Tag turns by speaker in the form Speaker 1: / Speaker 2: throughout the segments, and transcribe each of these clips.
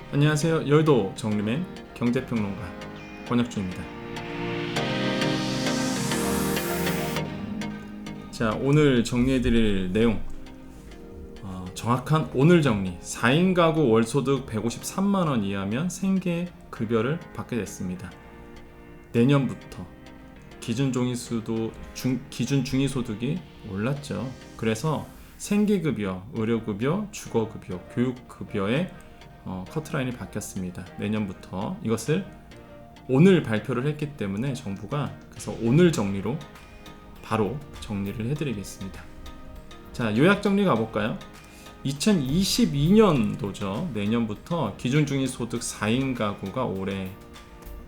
Speaker 1: 안녕하세요. 여의도 정리맨 경제평론가 권혁준입니다. 자, 오늘 정리해드릴 내용 정확한 오늘 정리. 4인 가구 월소득 153만원 이하면 생계급여를 받게 됐습니다. 내년부터 기준 중위소득이 올랐죠. 그래서 생계급여, 의료급여, 주거급여, 교육급여의 커트라인이 바뀌었습니다. 내년부터 이것을 오늘 발표를 했기 때문에 정부가 그래서 오늘 정리로 바로 정리를 해드리겠습니다. 자, 요약 정리 가볼까요? 2022년도죠. 내년부터 기준중위소득 4인 가구가 올해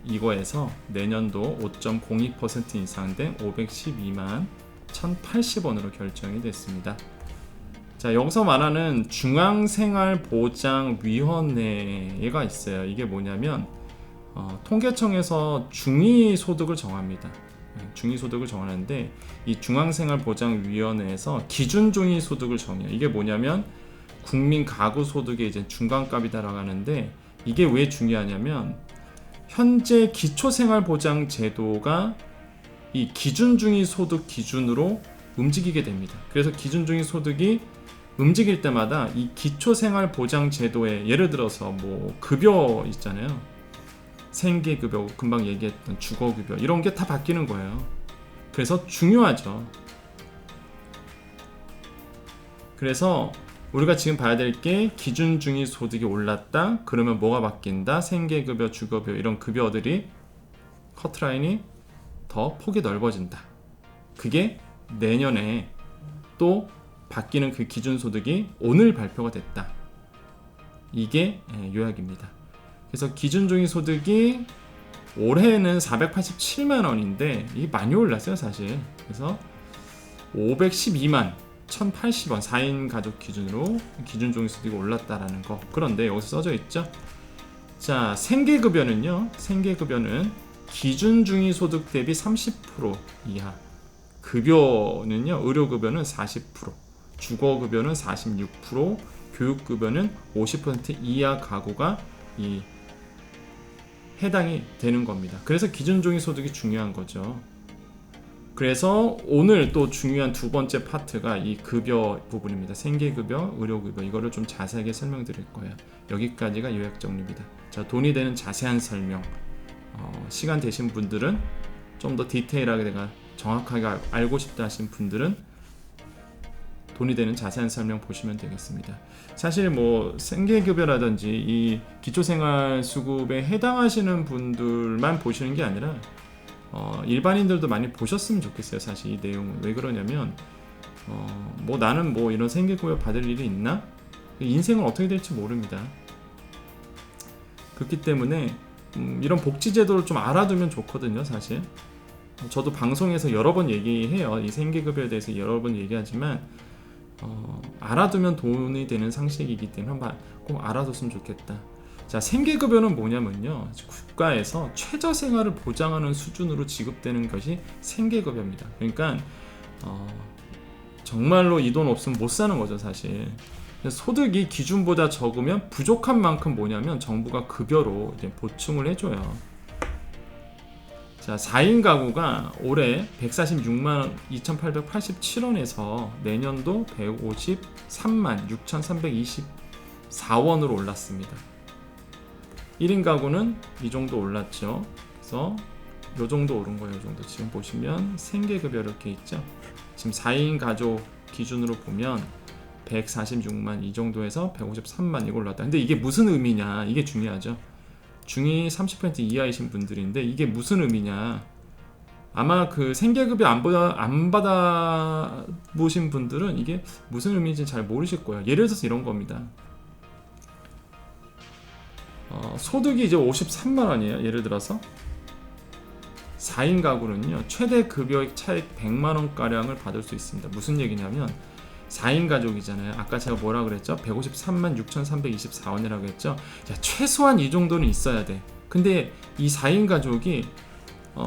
Speaker 1: 이거에서 내년도 5.02% 인상된 512만 1,080원으로 결정이 됐습니다. 자, 여기서 말하는 중앙생활보장위원회가 있어요. 이게 뭐냐면 통계청에서 중위소득을 정합니다. 중위소득을 정하는데 이 중앙생활보장위원회에서 기준중위소득을 정해요. 이게 뭐냐면 국민 가구소득의 이제 중간값이다라고 하는데 이게 왜 중요하냐면 현재 기초생활보장제도가 이 기준중위소득 기준으로 움직이게 됩니다. 그래서 기준중위소득이 움직일 때마다 이 기초생활보장제도에 예를 들어서 뭐 급여 있잖아요. 생계급여, 금방 얘기했던 주거급여 이런 게 다 바뀌는 거예요. 그래서 중요하죠. 그래서 우리가 지금 봐야 될 게 기준중위소득이 올랐다. 그러면 뭐가 바뀐다? 생계급여, 주거급여 이런 급여들이 커트라인이 더 폭이 넓어진다. 그게 내년에 또 바뀌는 그 기준소득이 오늘 발표가 됐다. 이게 요약입니다. 그래서 기준중위소득이 올해는 487만 원인데 이게 많이 올랐어요 사실. 그래서 512만 1,080원 4인 가족 기준으로 기준중위소득이 올랐다라는 거. 그런데 여기서 써져 있죠. 자, 생계급여는요. 생계급여는 기준중위소득 대비 30% 이하. 급여는요. 의료급여는 40%, 주거급여는 46%, 교육급여는 50% 이하 가구가 이 해당이 되는 겁니다. 그래서 기준중위소득이 중요한 거죠. 그래서 오늘 또 중요한 두 번째 파트가 이 급여 부분입니다. 생계급여, 의료급여 이거를 좀 자세하게 설명드릴 거예요. 여기까지가 요약 정리입니다. 자, 돈이 되는 자세한 설명 시간 되신 분들은 좀 더 디테일하게 내가 정확하게 알고 싶다 하신 분들은 돈이 되는 자세한 설명 보시면 되겠습니다. 사실 뭐 생계급여라든지 이 기초생활수급에 해당하시는 분들만 보시는 게 아니라 일반인들도 많이 보셨으면 좋겠어요. 사실 이 내용은 왜 그러냐면 뭐 나는 뭐 이런 생계급여 받을 일이 있나? 인생은 어떻게 될지 모릅니다. 그렇기 때문에 이런 복지제도를 좀 알아두면 좋거든요. 사실 저도 방송에서 여러 번 얘기해요. 이 생계급여에 대해서 여러 번 얘기하지만 알아두면 돈이 되는 상식이기 때문에 한번 꼭 알아뒀으면 좋겠다. 자, 생계급여는 뭐냐면요. 국가에서 최저생활을 보장하는 수준으로 지급되는 것이 생계급여입니다. 그러니까 정말로 이 돈 없으면 못 사는 거죠, 사실. 소득이 기준보다 적으면 부족한 만큼 뭐냐면 정부가 급여로 이제 보충을 해줘요. 자, 4인 가구가 올해 146만 2,887원에서 내년도 153만 6,324원으로 올랐습니다. 1인 가구는 이 정도 올랐죠. 그래서 요 정도 오른 거예요. 요 정도. 지금 보시면 생계급여 이렇게 있죠. 지금 4인 가족 기준으로 보면 146만 이 정도에서 153만 이거 올랐다. 근데 이게 무슨 의미냐? 이게 중요하죠. 중위 30% 이하이신 분들인데 이게 무슨 의미냐? 아마 그 생계급여 안 받아 보신 분들은 이게 무슨 의미인지 잘 모르실 거예요. 예를 들어서 이런 겁니다. 소득이 이제 53만 원이에요. 예를 들어서 4인 가구는요. 최대 급여액 차액 100만 원 가량을 받을 수 있습니다. 무슨 얘기냐면 4인 가족이잖아요. 아까 제가 뭐라 그랬죠? 153만 6,324원이라고 했죠? 야, 최소한 이 정도는 있어야 돼. 근데 이 4인 가족이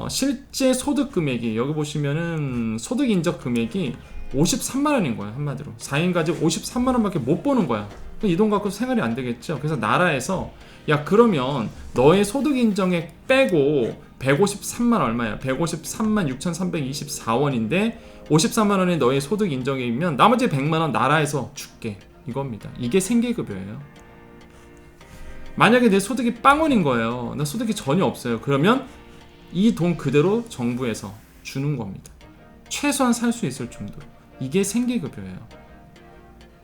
Speaker 1: 실제 소득 금액이 여기 보시면은 소득 인적 금액이 53만 원인 거야. 한마디로 4인 가족 53만 원밖에 못 버는 거야. 이 돈 갖고 생활이 안 되겠죠. 그래서 나라에서 야 그러면 너의 소득 인정액 빼고 153만 얼마야? 153만 6,324원인데 54만 원이 너의 소득 인정액이면 나머지 100만 원 나라에서 줄게 이겁니다. 이게 생계급여예요. 만약에 내 소득이 빵원인 거예요. 나 소득이 전혀 없어요. 그러면 이 돈 그대로 정부에서 주는 겁니다. 최소한 살 수 있을 정도. 이게 생계급여예요.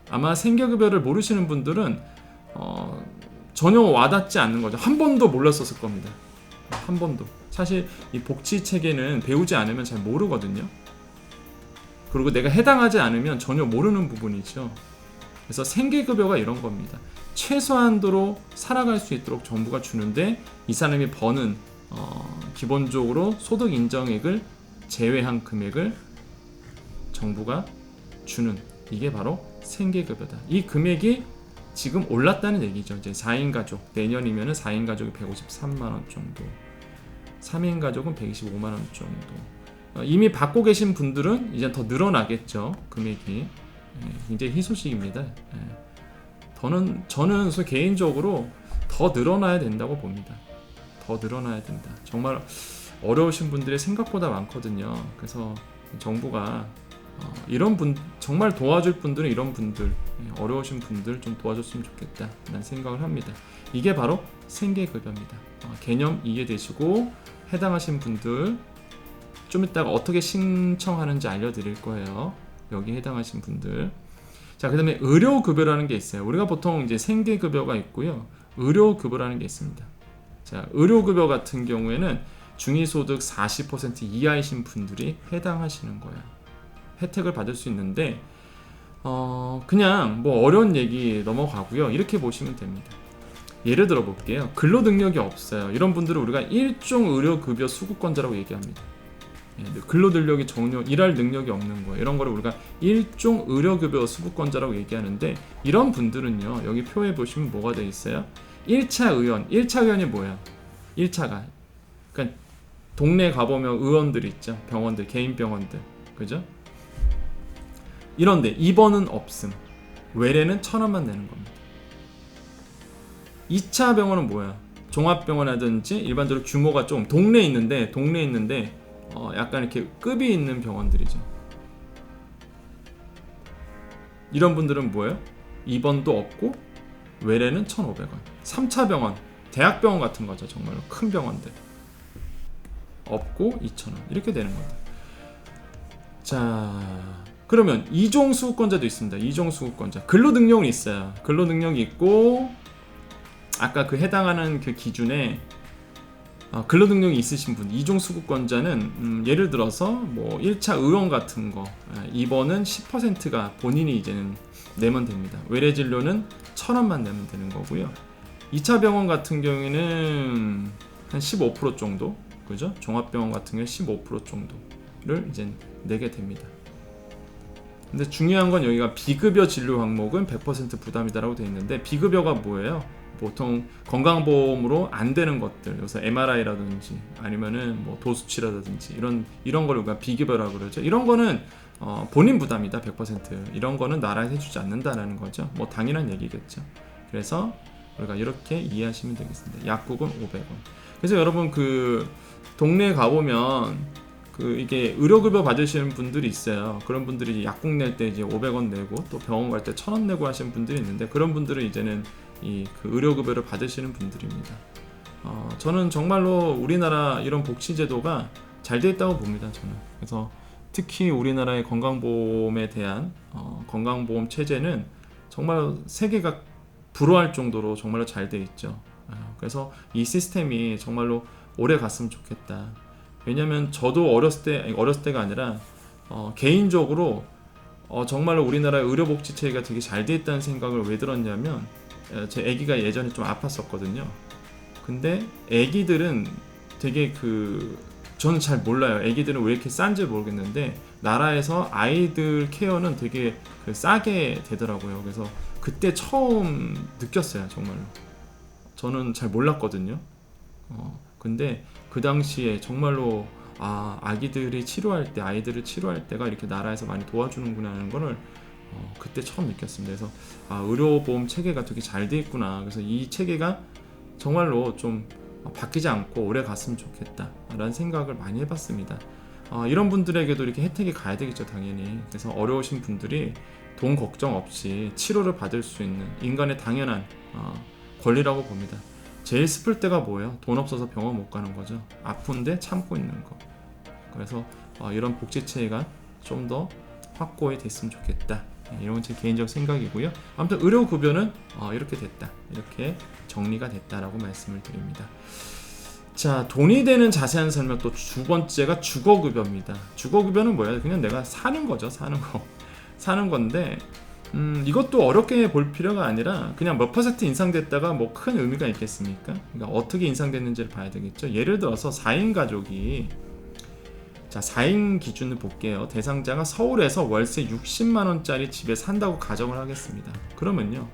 Speaker 1: 아마 생계급여를 모르시는 분들은 전혀 와닿지 않는 거죠. 한 번도 몰랐었을 겁니다. 한 번도. 사실 이 복지 체계는 배우지 않으면 잘 모르거든요. 그리고 내가 해당하지 않으면 전혀 모르는 부분이죠. 그래서 생계급여가 이런 겁니다. 최소한도로 살아갈 수 있도록 정부가 주는데 이 사람이 버는 기본적으로 소득 인정액을 제외한 금액을 정부가 주는 이게 바로 생계급여다. 이 금액이 지금 올랐다는 얘기죠. 이제 4인 가족 내년이면은 4인 가족이 153만 원 정도, 3인 가족은 125만 원 정도. 이미 받고 계신 분들은 이제 더 늘어나겠죠. 금액이 굉장히 희소식입니다. 저는 개인적으로 더 늘어나야 된다고 봅니다. 더 늘어나야 된다. 정말 어려우신 분들이 생각보다 많거든요. 그래서 정부가 이런 분 정말 도와줄 분들은 이런 분들 어려우신 분들 좀 도와줬으면 좋겠다 라는 생각을 합니다. 이게 바로 생계급여입니다. 개념 이해되시고 해당하신 분들 좀 이따가 어떻게 신청하는지 알려드릴 거예요. 여기 해당하신 분들. 자, 그 다음에 의료급여라는 게 있어요. 우리가 보통 이제 생계급여가 있고요. 의료급여라는 게 있습니다. 자, 의료급여 같은 경우에는 중위소득 40% 이하이신 분들이 해당하시는 거예요. 혜택을 받을 수 있는데 그냥 뭐 어려운 얘기 넘어가고요. 이렇게 보시면 됩니다. 예를 들어 볼게요. 근로 능력이 없어요. 이런 분들은 우리가 일종 의료급여 수급권자라고 얘기합니다. 근로 능력이 전혀 일할 능력이 없는 거예요. 이런 거를 우리가 일종 의료급여 수급권자라고 얘기하는데 이런 분들은요. 여기 표에 보시면 뭐가 되어 있어요? 1차 의원. 1차 의원이 뭐야? 1차가 그러니까 동네 가보면 의원들 있죠. 병원들, 개인 병원들. 그죠? 이런데 2번은 없음. 외래는 1,000원만 내는 겁니다. 2차 병원은 뭐야? 종합병원이라든지 일반적으로 규모가 좀 동네에 있는데 약간 이렇게 급이 있는 병원들이죠. 이런 분들은 뭐예요? 2번도 없고 외래는 1,500원. 3차 병원, 대학병원 같은 거죠. 정말로 큰 병원들 없고 2,000원 이렇게 되는 겁니다. 자, 그러면 2종 수급권자도 있습니다. 2종 수급권자. 근로 능력은 있어요. 근로 능력이 있고 아까 그 해당하는 그 기준에 근로 능력이 있으신 분 2종 수급권자는 예를 들어서 뭐 1차 의원 같은 거 2번은 10%가 본인이 이제는 내면 됩니다. 외래 진료는 1,000원만 내면 되는 거고요. 2차 병원 같은 경우에는 한 15% 정도, 그죠? 종합병원 같은 경우에 15% 정도를 이제 내게 됩니다. 근데 중요한 건 여기가 비급여 진료 항목은 100% 부담이다라고 되어 있는데 비급여가 뭐예요? 보통 건강보험으로 안 되는 것들, 그래서 MRI라든지 아니면은 뭐 도수치라든지 이런 걸 우리가 비급여라고 그러죠. 이런 거는 본인 부담이다 100%. 이런 거는 나라에서 해주지 않는다라는 거죠. 뭐 당연한 얘기겠죠. 그래서 우리가 이렇게 이해하시면 되겠습니다. 약국은 500원. 그래서 여러분 그 동네에 가보면 이게 의료급여 받으시는 분들이 있어요. 그런 분들이 약국 낼 때 이제 500원 내고 또 병원 갈 때 1,000원 내고 하시는 분들이 있는데 그런 분들은 이제는 그 의료급여를 받으시는 분들입니다. 저는 정말로 우리나라 이런 복지제도가 잘 돼 있다고 봅니다. 저는. 그래서 특히 우리나라의 건강보험에 대한 건강보험 체제는 정말 세계가 부러워할 정도로 정말로 잘 돼 있죠. 그래서 이 시스템이 정말로 오래 갔으면 좋겠다. 왜냐면 저도 어렸을 때가 아니라 개인적으로 정말로 우리나라의 의료복지 체계가 되게 잘 돼 있다는 생각을 왜 들었냐면 제 아기가 예전에 좀 아팠었거든요. 근데 아기들은 되게 저는 잘 몰라요. 아기들은 왜 이렇게 싼지 모르겠는데 나라에서 아이들 케어는 되게 싸게 되더라고요. 그래서 그때 처음 느꼈어요. 정말로. 저는 잘 몰랐거든요. 근데 그 당시에 정말로 아이들을 치료할 때가 이렇게 나라에서 많이 도와주는구나 하는 거를 그때 처음 느꼈습니다. 그래서 의료보험 체계가 되게 잘 돼 있구나. 그래서 이 체계가 정말로 좀 바뀌지 않고 오래 갔으면 좋겠다 라는 생각을 많이 해봤습니다. 이런 분들에게도 이렇게 혜택이 가야 되겠죠, 당연히. 그래서 어려우신 분들이 돈 걱정 없이 치료를 받을 수 있는 인간의 당연한 권리라고 봅니다. 제일 슬플 때가 뭐예요? 돈 없어서 병원 못 가는 거죠. 아픈데 참고 있는 거. 그래서 이런 복지 체계가 좀 더 확고히 됐으면 좋겠다. 이런 제 개인적 생각이고요. 아무튼 의료급여는 이렇게 됐다, 이렇게 정리가 됐다라고 말씀을 드립니다. 자, 돈이 되는 자세한 설명, 또 두 번째가 주거급여입니다. 주거급여는 뭐예요? 그냥 내가 사는 거죠. 사는 건데 이것도 어렵게 볼 필요가 아니라 그냥 몇 퍼센트 인상됐다가 뭐 큰 의미가 있겠습니까? 그러니까 어떻게 인상됐는지를 봐야 되겠죠. 예를 들어서 4인 가족이, 자, 4인 기준을 볼게요. 대상자가 서울에서 월세 60만원짜리 집에 산다고 가정을 하겠습니다. 그러면요,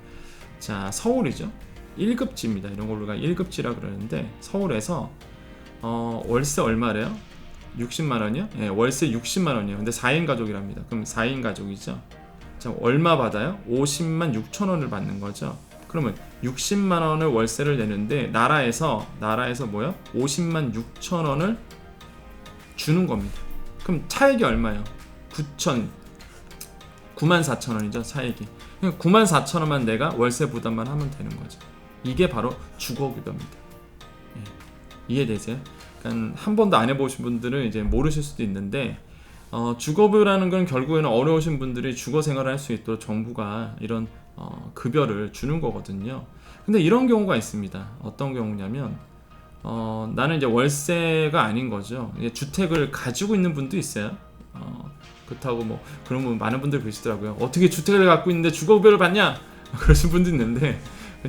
Speaker 1: 자, 서울이죠. 1급지입니다. 이런 걸 우리가 1급지라 그러는데, 서울에서 월세 얼마래요? 60만원이요? 네, 월세 60만원이요. 근데 4인 가족이랍니다. 그럼 4인 가족이죠. 자, 얼마 받아요? 50만 6천원을 받는 거죠. 그러면 60만원을 월세를 내는데 나라에서 뭐요? 50만 6천원을 주는 겁니다. 그럼 차액이 얼마예요? 9만 4천 원이죠, 차액이. 9만 4천 원만 내가 월세 부담만 하면 되는 거죠. 이게 바로 주거급여입니다. 예. 이해되세요? 그러니까 한 번도 안 해보신 분들은 이제 모르실 수도 있는데, 주거급여라는 건 결국에는 어려우신 분들이 주거 생활을 할 수 있도록 정부가 이런 급여를 주는 거거든요. 근데 이런 경우가 있습니다. 어떤 경우냐면, 나는 이제 월세가 아닌 거죠. 주택을 가지고 있는 분도 있어요. 그렇다고 뭐 그러면 많은 분들이 그러시더라고요. 어떻게 주택을 갖고 있는데 주거급여를 받냐? 그러신 분도 있는데,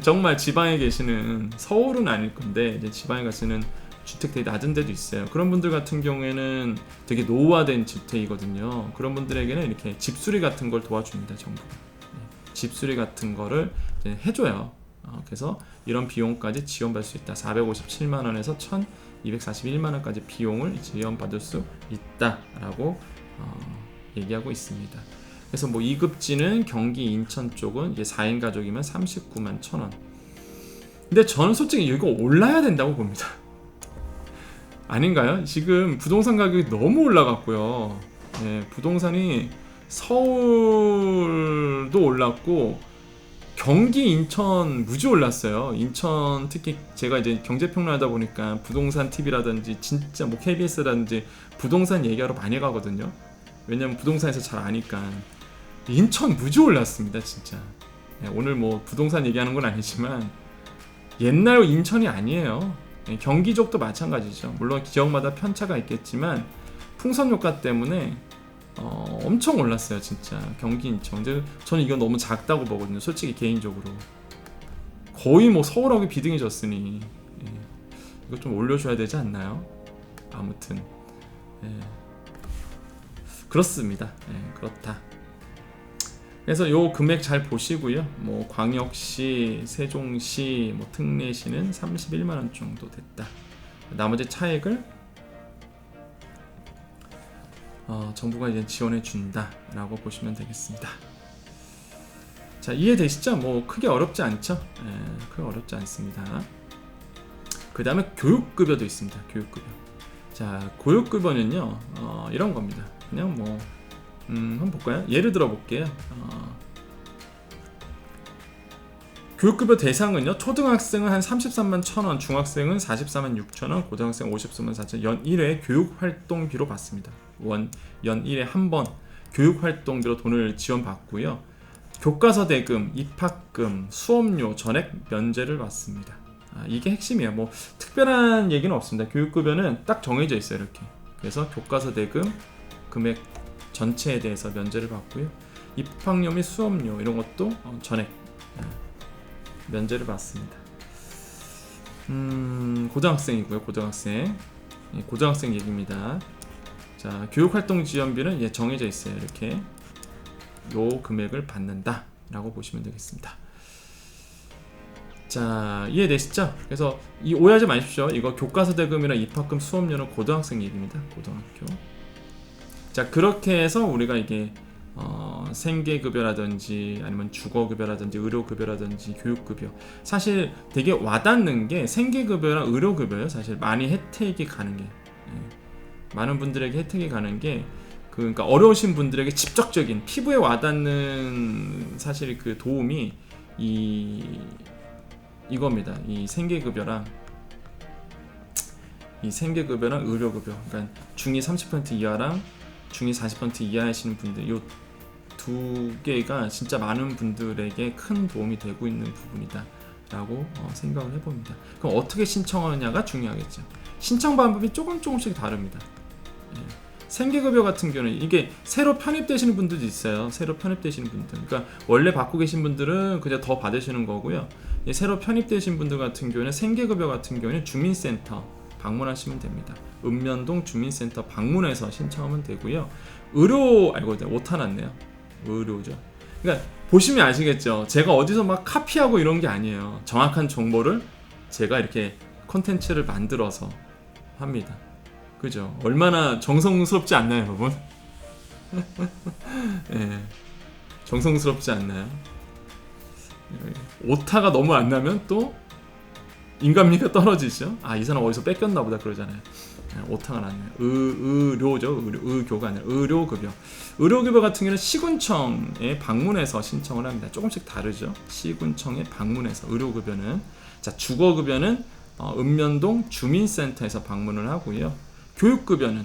Speaker 1: 정말 지방에 계시는, 서울은 아닐 건데 이제 지방에 가시는 주택 되게 낮은 데도 있어요. 그런 분들 같은 경우에는 되게 노후화된 주택이거든요. 그런 분들에게는 이렇게 집수리 같은 걸 도와줍니다, 정부가. 집수리 같은 거를 이제 해줘요. 그래서 이런 비용까지 지원받을 수 있다. 457만원에서 1241만원까지 비용을 지원받을 수 있다라고 얘기하고 있습니다. 그래서 뭐 2급지는 경기 인천 쪽은 이제 4인 가족이면 39만 1천원. 근데 저는 솔직히 이거 올라야 된다고 봅니다. 아닌가요? 지금 부동산 가격이 너무 올라갔고요. 네, 부동산이 서울도 올랐고 경기, 인천 무지 올랐어요. 인천 특히 제가 이제 경제평론하다 보니까 부동산 TV라든지 진짜 뭐 KBS라든지 부동산 얘기하러 많이 가거든요. 왜냐면 부동산에서 잘 아니까. 인천 무지 올랐습니다, 진짜. 네, 오늘 뭐 부동산 얘기하는 건 아니지만 옛날 인천이 아니에요. 네, 경기 쪽도 마찬가지죠. 물론 지역마다 편차가 있겠지만 풍선 효과 때문에 엄청 올랐어요, 진짜. 경기 인천. 근데 저는 이건 너무 작다고 보거든요, 솔직히 개인적으로. 거의 뭐 서울하고 비등해졌으니 이거 좀 올려줘야 되지 않나요? 아무튼 그렇습니다. 그렇다. 그래서 요 금액 잘 보시고요. 뭐 광역시, 세종시, 뭐 특례시는 31만원 정도 됐다. 나머지 차액을 정부가 이제 지원해 준다라고 보시면 되겠습니다. 자, 이해되시죠? 뭐 크게 어렵지 않죠? 크게 어렵지 않습니다. 그 다음에 교육급여도 있습니다. 교육급여. 자, 교육급여는요, 이런 겁니다. 그냥 뭐 한번 볼까요? 예를 들어 볼게요. 교육급여 대상은요, 초등학생은 한 33만 1천원, 중학생은 44만 6천원, 고등학생 54만 4천, 연 1회 교육활동비로 받습니다. 연 1회 한 번 교육활동비로 돈을 지원받고요. 교과서 대금, 입학금, 수업료, 전액 면제를 받습니다. 이게 핵심이에요. 뭐 특별한 얘기는 없습니다. 교육급여는 딱 정해져 있어요, 이렇게. 그래서 교과서 대금 금액 전체에 대해서 면제를 받고요. 입학료 및 수업료 이런 것도 전액 면제를 받습니다. 고등학생이고요. 고등학생 얘기입니다. 자, 교육활동 지원비는 정해져 있어요. 이렇게 요 금액을 받는다라고 보시면 되겠습니다. 자, 이해되시죠? 그래서 이 오해하지 마십시오. 이거 교과서 대금이나 입학금, 수업료는 고등학생 얘기입니다. 고등학교. 자, 그렇게 해서 우리가 이게 생계급여라든지 아니면 주거급여라든지 의료급여라든지 교육급여, 사실 되게 와닿는 게 생계급여랑 의료급여요. 사실 많이 혜택이 가는 게, 많은 분들에게 혜택이 가는 게 그러니까 어려우신 분들에게 직접적인 피부에 와닿는 사실 그 도움이 이겁니다. 이 생계급여랑 의료급여, 그러니까 중위 30% 이하랑 중위 40% 이하이신 분들, 이 두 개가 진짜 많은 분들에게 큰 도움이 되고 있는 부분이다 라고 생각을 해봅니다. 그럼 어떻게 신청하느냐가 중요하겠죠. 신청 방법이 조금씩 다릅니다. 생계급여 같은 경우는 이게 새로 편입되시는 분들도 있어요. 새로 편입되시는 분들, 그러니까 원래 받고 계신 분들은 그냥 더 받으시는 거고요. 새로 편입되신 분들 같은 경우는 생계급여 같은 경우는 주민센터 방문하시면 됩니다. 읍면동 주민센터 방문해서 신청하면 되고요. 의료, 오타 났네요. 의료죠. 그러니까 보시면 아시겠죠. 제가 어디서 막 카피하고 이런 게 아니에요. 정확한 정보를 제가 이렇게 콘텐츠를 만들어서 합니다. 그죠? 얼마나 정성스럽지 않나요, 여러분? 네, 정성스럽지 않나요? 오타가 너무 안 나면 또 인간미가 떨어지죠. 이 사람 어디서 뺏겼나 보다 그러잖아요. 오타가 났네요. 의료죠. 의교가 아니라 의료급여. 의료급여 같은 경우는 시군청에 방문해서 신청을 합니다. 조금씩 다르죠. 시군청에 방문해서 의료급여는. 자, 주거급여는 읍면동 주민센터에서 방문을 하고요. 교육급여는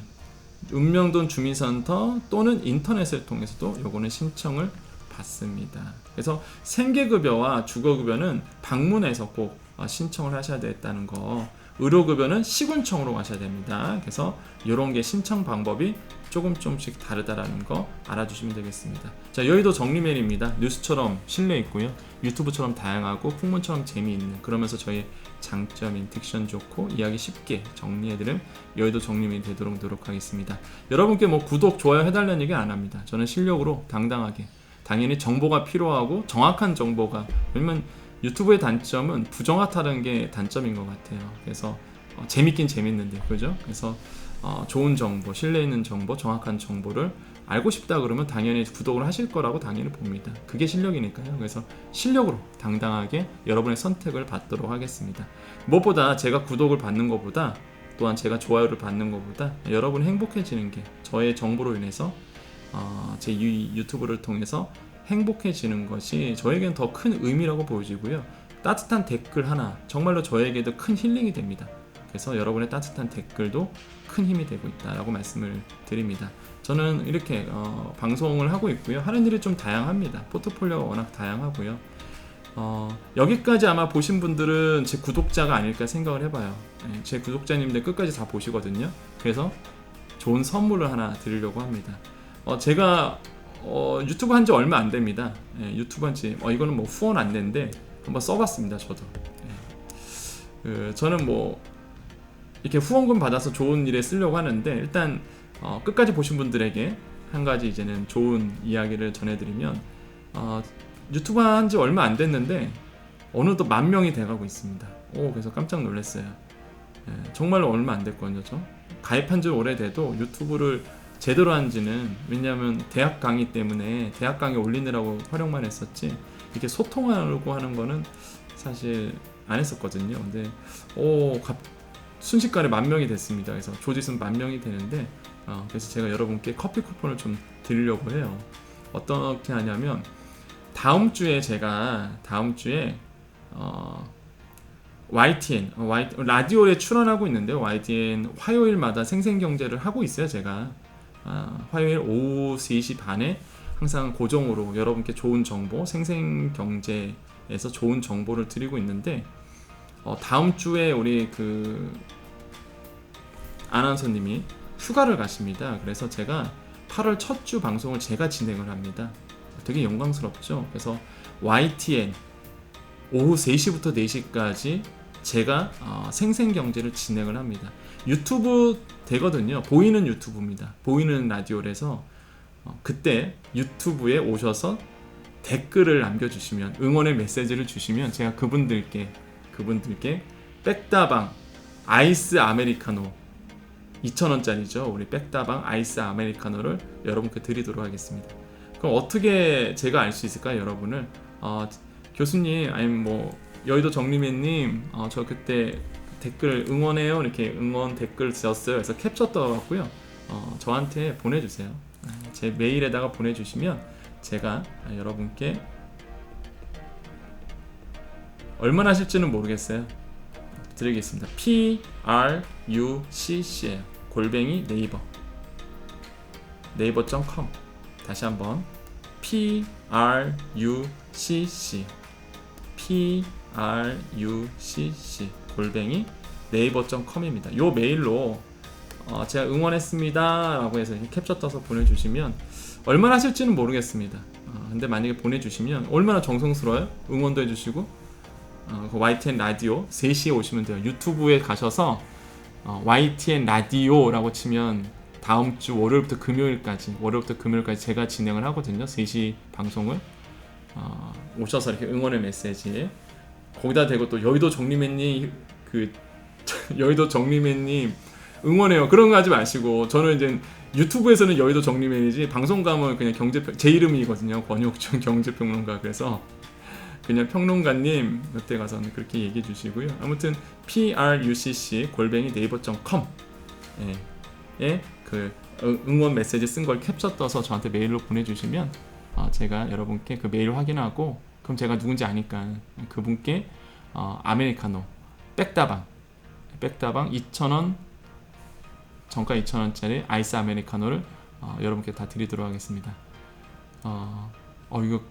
Speaker 1: 읍면동 주민센터 또는 인터넷을 통해서도 요거는 신청을 받습니다. 그래서 생계급여와 주거급여는 방문해서 꼭 신청을 하셔야 되겠다는 거. 의료급여는 시군청으로 가셔야 됩니다. 그래서 이런 게 신청 방법이 조금씩 다르다라는 거 알아주시면 되겠습니다. 자, 여의도 정리메일입니다. 뉴스처럼 신뢰 있고요. 유튜브처럼 다양하고 풍문처럼 재미있는, 그러면서 저희 장점인 딕션 좋고 이야기 쉽게 정리해드릴 여의도 정리메일 되도록 노력하겠습니다. 여러분께 뭐 구독, 좋아요 해달라는 얘기 안 합니다. 저는 실력으로 당당하게, 당연히 정보가 필요하고 정확한 정보가, 왜냐면 유튜브의 단점은 부정확하다는 게 단점인 것 같아요. 그래서 재밌긴 재밌는데, 그죠? 그래서 좋은 정보, 신뢰 있는 정보, 정확한 정보를 알고 싶다 그러면 당연히 구독을 하실 거라고 당연히 봅니다. 그게 실력이니까요. 그래서 실력으로 당당하게 여러분의 선택을 받도록 하겠습니다. 무엇보다 제가 구독을 받는 것보다, 또한 제가 좋아요를 받는 것보다 여러분이 행복해지는 게, 저의 정보로 인해서 제 유튜브를 통해서 행복해지는 것이 저에겐 더 큰 의미라고 보여지고요. 따뜻한 댓글 하나 정말로 저에게도 큰 힐링이 됩니다. 그래서 여러분의 따뜻한 댓글도 큰 힘이 되고 있다라고 말씀을 드립니다. 저는 이렇게 방송을 하고 있고요. 하는 일이 좀 다양합니다. 포트폴리오가 워낙 다양하고요. 여기까지 아마 보신 분들은 제 구독자가 아닐까 생각을 해봐요. 제 구독자님들 끝까지 다 보시거든요. 그래서 좋은 선물을 하나 드리려고 합니다. 제가 유튜브 한지 얼마 안 됩니다. 유튜브 한지 이거는 뭐 후원 안 되는데 한번 써봤습니다. 저도. 저는 뭐 이렇게 후원금 받아서 좋은 일에 쓰려고 하는데, 일단 끝까지 보신 분들에게 한 가지 이제는 좋은 이야기를 전해드리면, 유튜브 한지 얼마 안 됐는데 어느덧 10,000명이 돼가고 있습니다. 그래서 깜짝 놀랐어요. 정말로 얼마 안 됐거든요. 저 가입한 지 오래돼도 유튜브를 제대로 한지는, 왜냐하면 대학 강의 때문에 대학 강의 올리느라고 활용만 했었지, 이렇게 소통하려고 하는 거는 사실 안 했었거든요. 근데 순식간에 10,000명이 됐습니다. 그래서 조지수는 10,000명이 되는데, 그래서 제가 여러분께 커피 쿠폰을 좀 드리려고 해요. 어떻게 하냐면, 다음 주에 YTN 라디오에 출연하고 있는데요. YTN 화요일마다 생생경제를 하고 있어요. 제가 화요일 오후 3시 반에 항상 고정으로 여러분께 좋은 정보, 생생경제에서 좋은 정보를 드리고 있는데, 다음 주에 우리 아나운서님이 휴가를 가십니다. 그래서 제가 8월 첫 주 방송을 제가 진행을 합니다. 되게 영광스럽죠. 그래서 YTN 오후 3시부터 4시까지 제가 생생경제를 진행을 합니다. 유튜브 되거든요. 보이는 유튜브입니다. 보이는 라디오라서 그때 유튜브에 오셔서 댓글을 남겨주시면, 응원의 메시지를 주시면 제가 그분들께 백다방 아이스 아메리카노 2,000원짜리죠. 우리 백다방 아이스 아메리카노를 여러분께 드리도록 하겠습니다. 그럼 어떻게 제가 알 수 있을까요, 여러분을? 교수님, 아니면 뭐 여의도 정리맨님, 저 그때 댓글 응원해요 이렇게 응원 댓글 썼어요. 그래서 캡처 떠갖고요, 저한테 보내주세요. 제 메일에다가 보내주시면 제가 여러분께 얼마나 하실지는 모르겠어요. 드리겠습니다. PRUCC예요. 골뱅이 네이버.com. 다시 한번 PRUCC 골뱅이 네이버.com입니다. 요 메일로 제가 응원했습니다 라고 해서 캡처 떠서 보내주시면 얼마나 하실지는 모르겠습니다. 근데 만약에 보내주시면 얼마나 정성스러워요? 응원도 해주시고. 그 YTN 라디오 3시에 오시면 돼요. 유튜브에 가셔서 YTN 라디오라고 치면 다음 주 월요일부터 금요일까지 제가 진행을 하거든요. 3시 방송을. 오셔서 이렇게 응원의 메시지 거기다 대고 또 여의도 정리맨님 여의도 정리맨님 응원해요 그런 거 하지 마시고, 저는 이제 유튜브에서는 여의도 정리맨이지 방송 가면 그냥 제 이름이거든요. 권혁준 경제평론가. 그래서 그냥 평론가님 그때 가서는 그렇게 얘기해 주시고요. 아무튼 PRUCC 골뱅이 네이버.com 에 그 응원 메시지 쓴 걸 캡처 떠서 저한테 메일로 보내주시면 제가 여러분께 그 메일 확인하고, 그럼 제가 누군지 아니까 그분께 아메리카노 백다방 2,000원 정가 2,000원짜리 아이스 아메리카노를 여러분께 다 드리도록 하겠습니다. 이거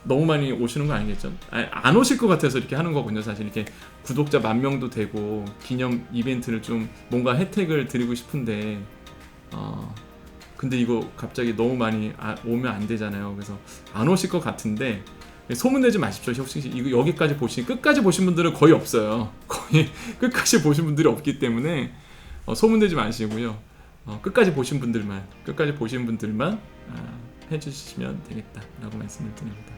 Speaker 1: 너무 많이 오시는 거 아니겠죠? 안 오실 것 같아서 이렇게 하는 거군요. 사실 이렇게 구독자 10,000명도 되고 기념 이벤트를 좀 뭔가 혜택을 드리고 싶은데 근데 이거 갑자기 너무 많이 오면 안 되잖아요. 그래서 안 오실 것 같은데 소문내지 마십시오. 혹시 이거 여기까지 끝까지 보신 분들은 거의 없어요. 거의 끝까지 보신 분들이 없기 때문에 소문내지 마시고요. 끝까지 보신 분들만 해주시면 되겠다라고 말씀을 드립니다.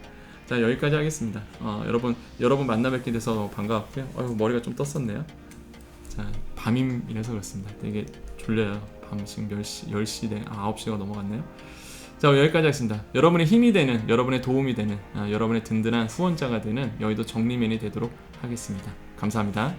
Speaker 1: 자, 여기까지 하겠습니다. 여러분 만나 뵙게 돼서 반가웠고요. 머리가 좀 떴었네요. 자, 밤임이라서 그렇습니다. 되게 졸려요. 밤 지금 10시 9시가 넘어갔네요. 자, 여기까지 하겠습니다. 여러분의 힘이 되는, 여러분의 도움이 되는, 여러분의 든든한 후원자가 되는 여의도 정리맨이 되도록 하겠습니다. 감사합니다.